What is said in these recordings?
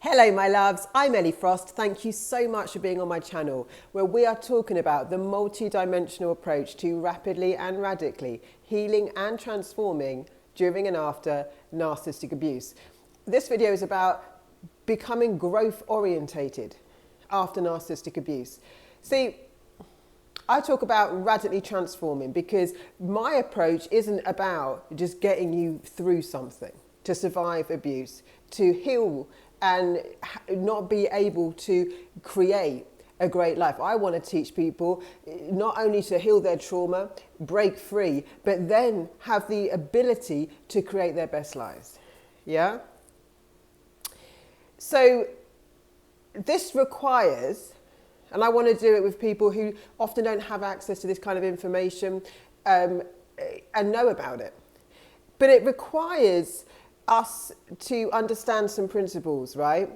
Hello my loves, I'm Ellie Frost. Thank you so much for being on my channel where we are talking about the multi-dimensional approach to rapidly and radically healing and transforming during and after narcissistic abuse. This video is about becoming growth orientated after narcissistic abuse. See, I talk about radically transforming because my approach isn't about just getting you through something to survive abuse, to heal and not be able to create a great life. I want to teach people not only to heal their trauma, break free, but then have the ability to create their best lives. Yeah? So this requires, and I want to do it with people who often don't have access to this kind of information and know about it. But it requires us to understand some principles, right?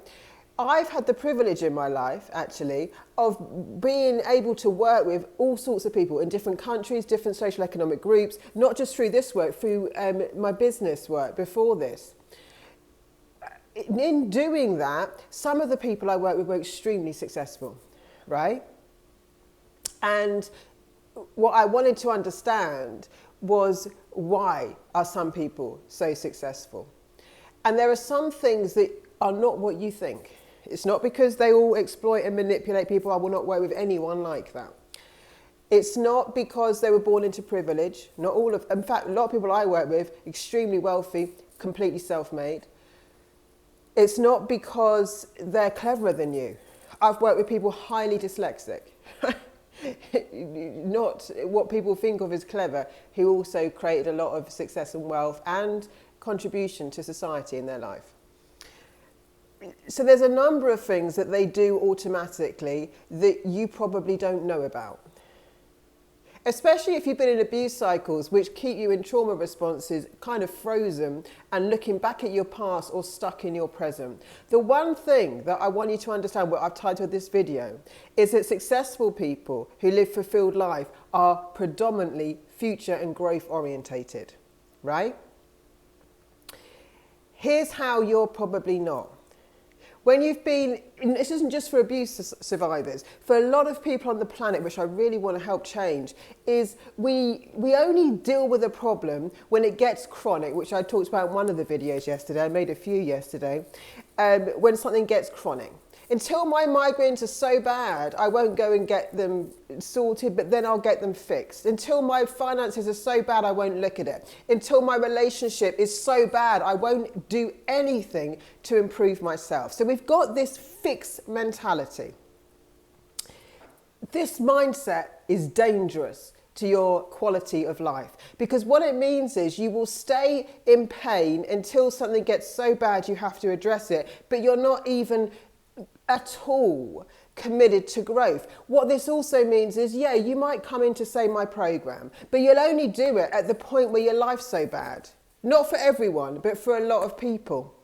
I've had the privilege in my life, actually, of being able to work with all sorts of people in different countries, different social economic groups, not just through this work, through my business work before this. In doing that, some of the people I work with were extremely successful, right? And what I wanted to understand was, why are some people so successful? And there are some things that are not what you think. It's not because they all exploit and manipulate people. I will not work with anyone like that. It's not because they were born into privilege. Not all of, in fact, a lot of people I work with, extremely wealthy, completely self-made. It's not because they're cleverer than you. I've worked with people highly dyslexic. Not what people think of as clever, who also created a lot of success and wealth and contribution to society in their life. So there's a number of things that they do automatically that you probably don't know about. Especially if you've been in abuse cycles which keep you in trauma responses kind of frozen and looking back at your past or stuck in your present. The one thing that I want you to understand, what I've titled this video, is that successful people who live fulfilled life are predominantly future and growth orientated, right? Here's how you're probably not. When you've been, and this isn't just for abuse survivors, for a lot of people on the planet, which I really want to help change, is we only deal with a problem when it gets chronic, which I talked about in one of the videos yesterday. I made a few yesterday, when something gets chronic. Until my migraines are so bad, I won't go and get them sorted, but then I'll get them fixed. Until my finances are so bad, I won't look at it. Until my relationship is so bad, I won't do anything to improve myself. So we've got this fixed mentality. This mindset is dangerous to your quality of life, because what it means is you will stay in pain until something gets so bad you have to address it, but you're not even at all committed to growth. What this also means is, yeah, you might come in to say my program, but you'll only do it at the point where your life's so bad. Not for everyone, but for a lot of people.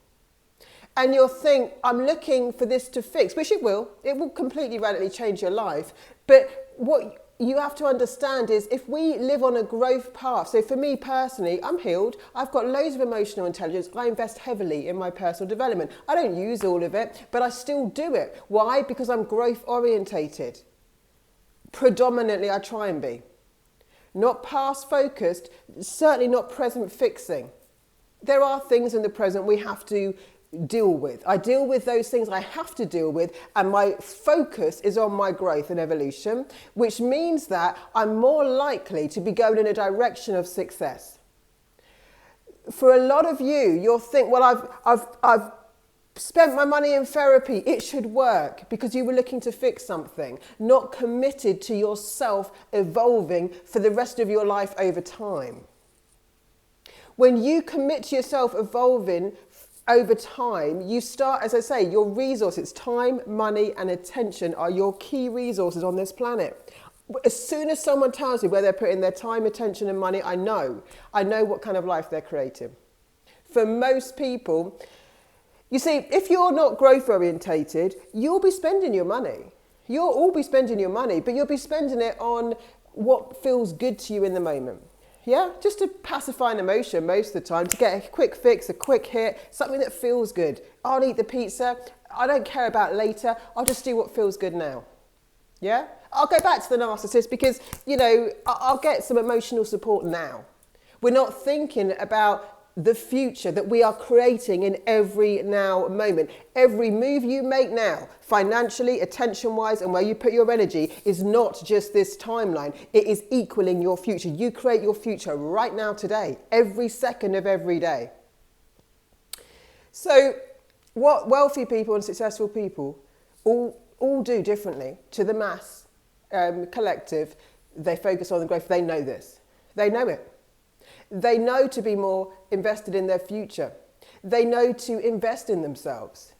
And you'll think, I'm looking for this to fix, which it will completely radically change your life. But what you have to understand is, if we live on a growth path, so for me personally, I'm healed, I've got loads of emotional intelligence, I invest heavily in my personal development. I don't use all of it, but I still do it. Why? Because I'm growth orientated. Predominantly, I try and be. Not past focused, certainly not present fixing. There are things in the present we have to deal with. I deal with those things I have to deal with, and my focus is on my growth and evolution, which means that I'm more likely to be going in a direction of success. For a lot of you, you'll think, well, I've spent my money in therapy, it should work, because you were looking to fix something, not committed to yourself evolving for the rest of your life over time. When you commit to yourself evolving over time, you start, as I say, your resources, time, money, and attention are your key resources on this planet. As soon as someone tells me where they're putting their time, attention, and money, I know what kind of life they're creating. For most people, you see, if you're not growth orientated, you'll be spending your money. You'll all be spending your money, but you'll be spending it on what feels good to you in the moment. Yeah, just to pacify an emotion most of the time, to get a quick fix, a quick hit, something that feels good. I'll eat the pizza. I don't care about later. I'll just do what feels good now. Yeah? I'll go back to the narcissist because, you know, I'll get some emotional support now. We're not thinking about the future that we are creating in every now moment. Every move you make now, financially, attention-wise, and where you put your energy is not just this timeline. It is equaling your future. You create your future right now, today, every second of every day. So what wealthy people and successful people all do differently to the mass collective, they focus on the growth. They know this. They know it. They know to be more invested in their future. They know to invest in themselves.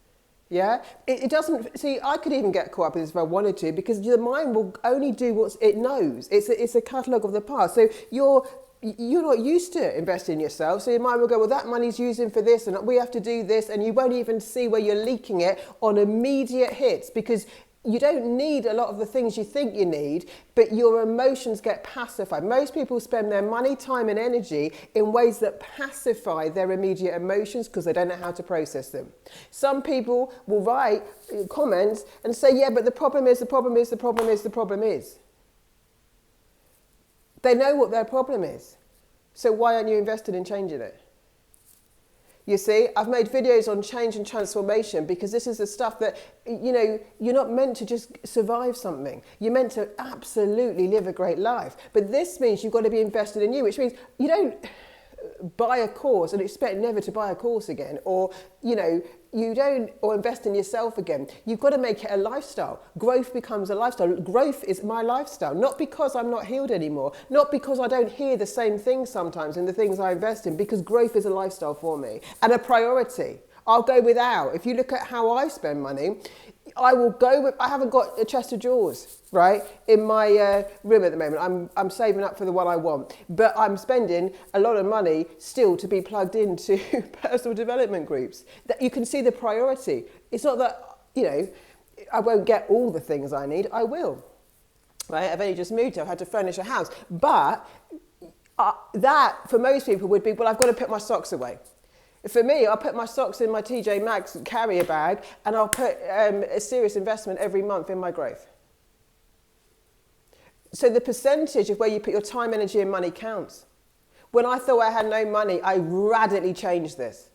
Yeah? It doesn't, see, I could even get caught up in this if I wanted to, because the mind will only do what it knows. It's a catalogue of the past. So you're not used to investing in yourself. So your mind will go, well, that money's using for this and we have to do this. And you won't even see where you're leaking it on immediate hits, because you don't need a lot of the things you think you need, but your emotions get pacified. Most people spend their money, time and energy in ways that pacify their immediate emotions because they don't know how to process them. Some people will write comments and say, yeah, but the problem is, the problem is, the problem is, the problem is. They know what their problem is. So why aren't you invested in changing it? You see, I've made videos on change and transformation because this is the stuff that, you know, you're not meant to just survive something. You're meant to absolutely live a great life. But this means you've got to be invested in you, which means you don't buy a course and expect never to buy a course again, or, you know, you don't, or invest in yourself again. You've got to make it a lifestyle. Growth becomes a lifestyle. Growth is my lifestyle, not because I'm not healed anymore, not because I don't hear the same things sometimes in the things I invest in, because growth is a lifestyle for me and a priority. I'll go without. If you look at how I spend money, I will go with, I haven't got a chest of drawers, right, in my room at the moment. I'm saving up for the one I want, but I'm spending a lot of money still to be plugged into personal development groups. That you can see the priority. It's not that, you know, I won't get all the things I need. I will, right? I've only just moved. I've had to furnish a house, but that for most people would be, well, I've got to put my socks away. For me, I'll put my socks in my TJ Maxx carrier bag and I'll put a serious investment every month in my growth. So the percentage of where you put your time, energy and money counts. When I thought I had no money, I radically changed this.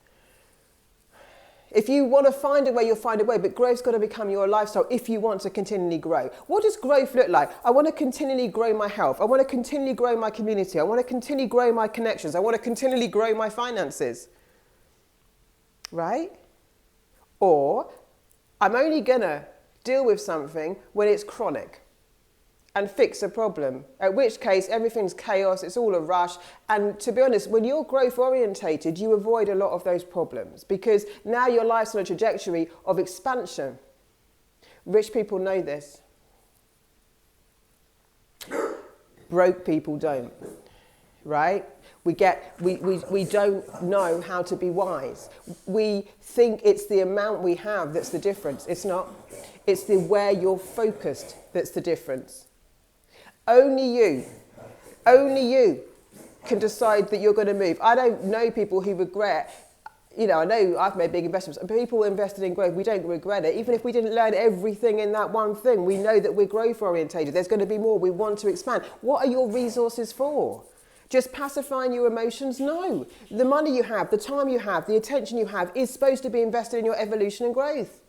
If you want to find a way, you'll find a way, but growth's got to become your lifestyle if you want to continually grow. What does growth look like? I want to continually grow my health. I want to continually grow my community. I want to continually grow my connections. I want to continually grow my finances. Right? Or I'm only going to deal with something when it's chronic and fix a problem, at which case everything's chaos, it's all a rush. And to be honest, when you're growth orientated, you avoid a lot of those problems because now your life's on a trajectory of expansion. Rich people know this. Broke people don't, right? We don't know how to be wise. We think it's the amount we have that's the difference. It's not. It's the where you're focused that's the difference. Only you can decide that you're going to move. I don't know people who regret, you know, I know I've made big investments, and people invested in growth, we don't regret it. Even if we didn't learn everything in that one thing, we know that we're growth orientated. There's going to be more. We want to expand. What are your resources for? Just pacifying your emotions? No. The money you have, the time you have, the attention you have is supposed to be invested in your evolution and growth.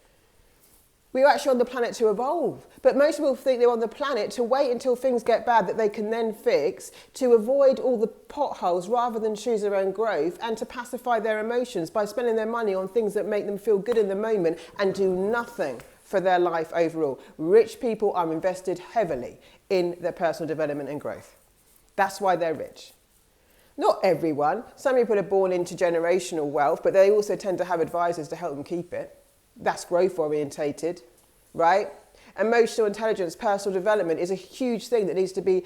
We're actually on the planet to evolve. But most people think they're on the planet to wait until things get bad that they can then fix, to avoid all the potholes rather than choose their own growth, and to pacify their emotions by spending their money on things that make them feel good in the moment and do nothing for their life overall. Rich people are invested heavily in their personal development and growth. That's why they're rich. Not everyone. Some people are born into generational wealth, but they also tend to have advisors to help them keep it. That's growth orientated, right? Emotional intelligence, personal development is a huge thing that needs to be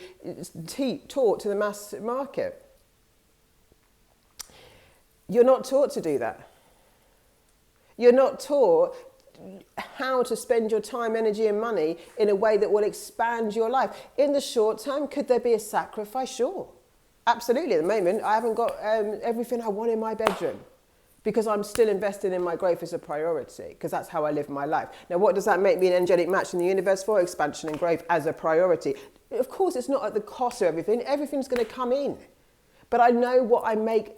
taught to the mass market. You're not taught to do that. You're not taught how to spend your time, energy and money in a way that will expand your life. In the short term, could there be a sacrifice? Sure. Absolutely. At the moment, I haven't got everything I want in my bedroom. because I'm still investing in my growth as a priority, because that's how I live my life. Now, what does that make me an angelic match in the universe for? Expansion and growth as a priority. Of course, it's not at the cost of everything. Everything's going to come in. But I know what I make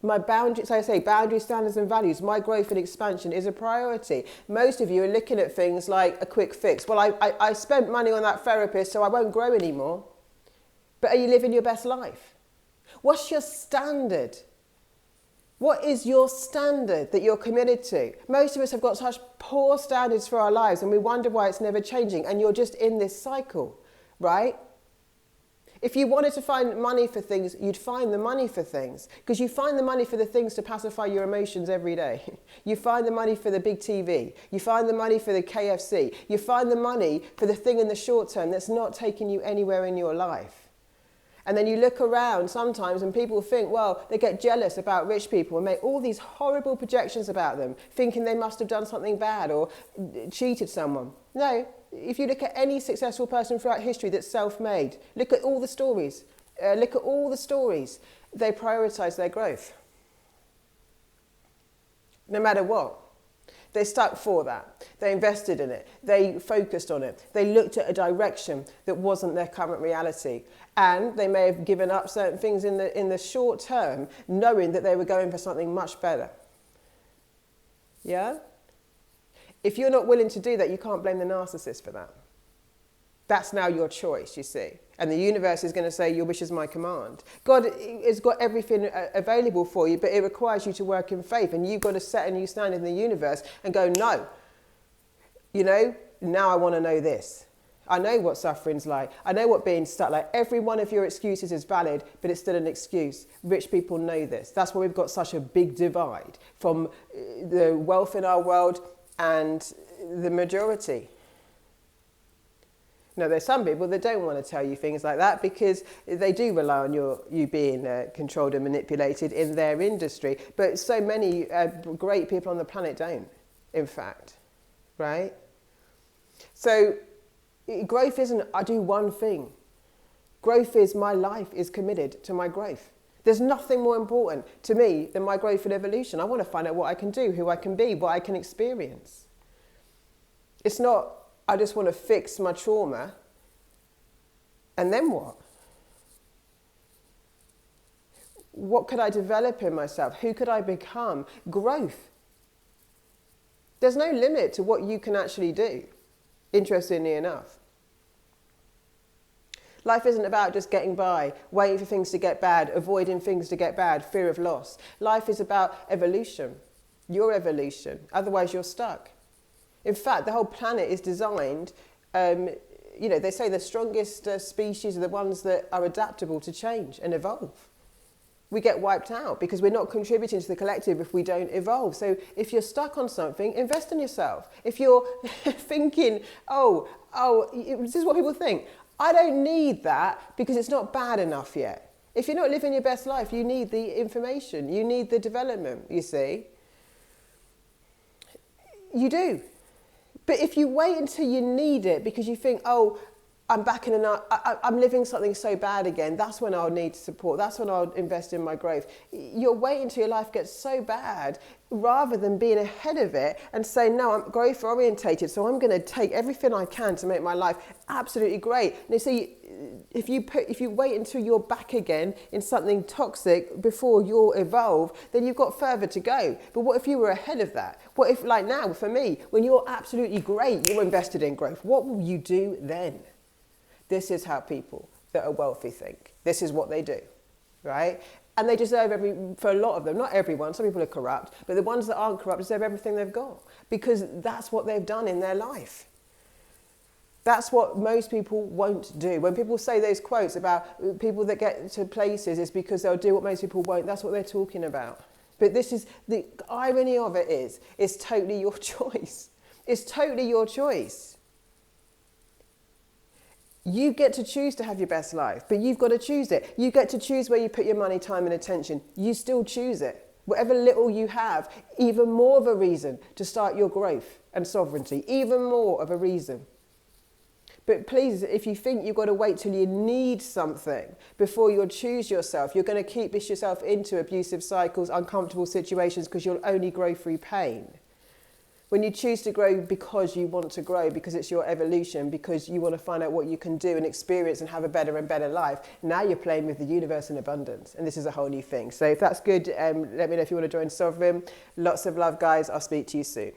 my boundaries, so I say boundaries, standards and values. My growth and expansion is a priority. Most of you are looking at things like a quick fix. Well, I spent money on that therapist, so I won't grow anymore. But are you living your best life? What's your standard? What is your standard that you're committed to? Most of us have got such poor standards for our lives and we wonder why it's never changing, and you're just in this cycle, right? If you wanted to find money for things, you'd find the money for things, because you find the money for the things to pacify your emotions every day. You find the money for the big TV. You find the money for the KFC. You find the money for the thing in the short term that's not taking you anywhere in your life. And then you look around sometimes and people think, well, they get jealous about rich people and make all these horrible projections about them, thinking they must have done something bad or cheated someone. No, if you look at any successful person throughout history that's self-made, look at all the stories. They prioritize their growth. No matter what. They stuck for that. They invested in it. They focused on it. They looked at a direction that wasn't their current reality. And they may have given up certain things in the short term, knowing that they were going for something much better. Yeah? If you're not willing to do that, you can't blame the narcissist for that. That's now your choice, you see. And the universe is going to say, your wish is my command. God has got everything available for you, but it requires you to work in faith. And you've got to set a new standard in the universe and go, no. You know, now I want to know this. I know what suffering's like. I know what being stuck like. Every one of your excuses is valid, but it's still an excuse. Rich people know this. That's why we've got such a big divide from the wealth in our world and the majority. Now, there's some people that don't want to tell you things like that because they do rely on you being controlled and manipulated in their industry. But so many great people on the planet don't, in fact, right? So growth isn't, I do one thing. Growth is my life is committed to my growth. There's nothing more important to me than my growth and evolution. I want to find out what I can do, who I can be, what I can experience. It's not, I just want to fix my trauma, and then what? What could I develop in myself? Who could I become? Growth. There's no limit to what you can actually do, interestingly enough. Life isn't about just getting by, waiting for things to get bad, avoiding things to get bad, fear of loss. Life is about evolution, your evolution. Otherwise, you're stuck. In fact, the whole planet is designed, they say the strongest species are the ones that are adaptable to change and evolve. We get wiped out because we're not contributing to the collective if we don't evolve. So if you're stuck on something, invest in yourself. If you're thinking, this is what people think, I don't need that because it's not bad enough yet. If you're not living your best life, you need the information, you need the development, you see. You do. But if you wait until you need it because you think, I'm back in I'm living something so bad again, that's when I'll need support, that's when I'll invest in my growth. You're waiting until your life gets so bad rather than being ahead of it and saying, no, I'm growth orientated, so I'm going to take everything I can to make my life absolutely great. And you see, if you wait until you're back again in something toxic before you'll evolve, then you've got further to go. But what if you were ahead of that? What if, like now, for me, when you're absolutely great, you're invested in growth, what will you do then? This is how people that are wealthy think. This is what they do, right? And they deserve for a lot of them, not everyone, some people are corrupt, but the ones that aren't corrupt deserve everything they've got because that's what they've done in their life. That's what most people won't do. When people say those quotes about people that get to places, it's because they'll do what most people won't. That's what they're talking about. But this is, the irony of it is, it's totally your choice. It's totally your choice. You get to choose to have your best life, but you've got to choose it. You get to choose where you put your money, time and attention. You still choose it. Whatever little you have, even more of a reason to start your growth and sovereignty, even more of a reason. But please, if you think you've got to wait till you need something before you'll choose yourself, you're going to keep yourself into abusive cycles, uncomfortable situations, because you'll only grow through pain. When you choose to grow because you want to grow, because it's your evolution, because you want to find out what you can do and experience and have a better and better life, now you're playing with the universe in abundance. And this is a whole new thing. So if that's good, let me know if you want to join Sovereign. Lots of love, guys. I'll speak to you soon.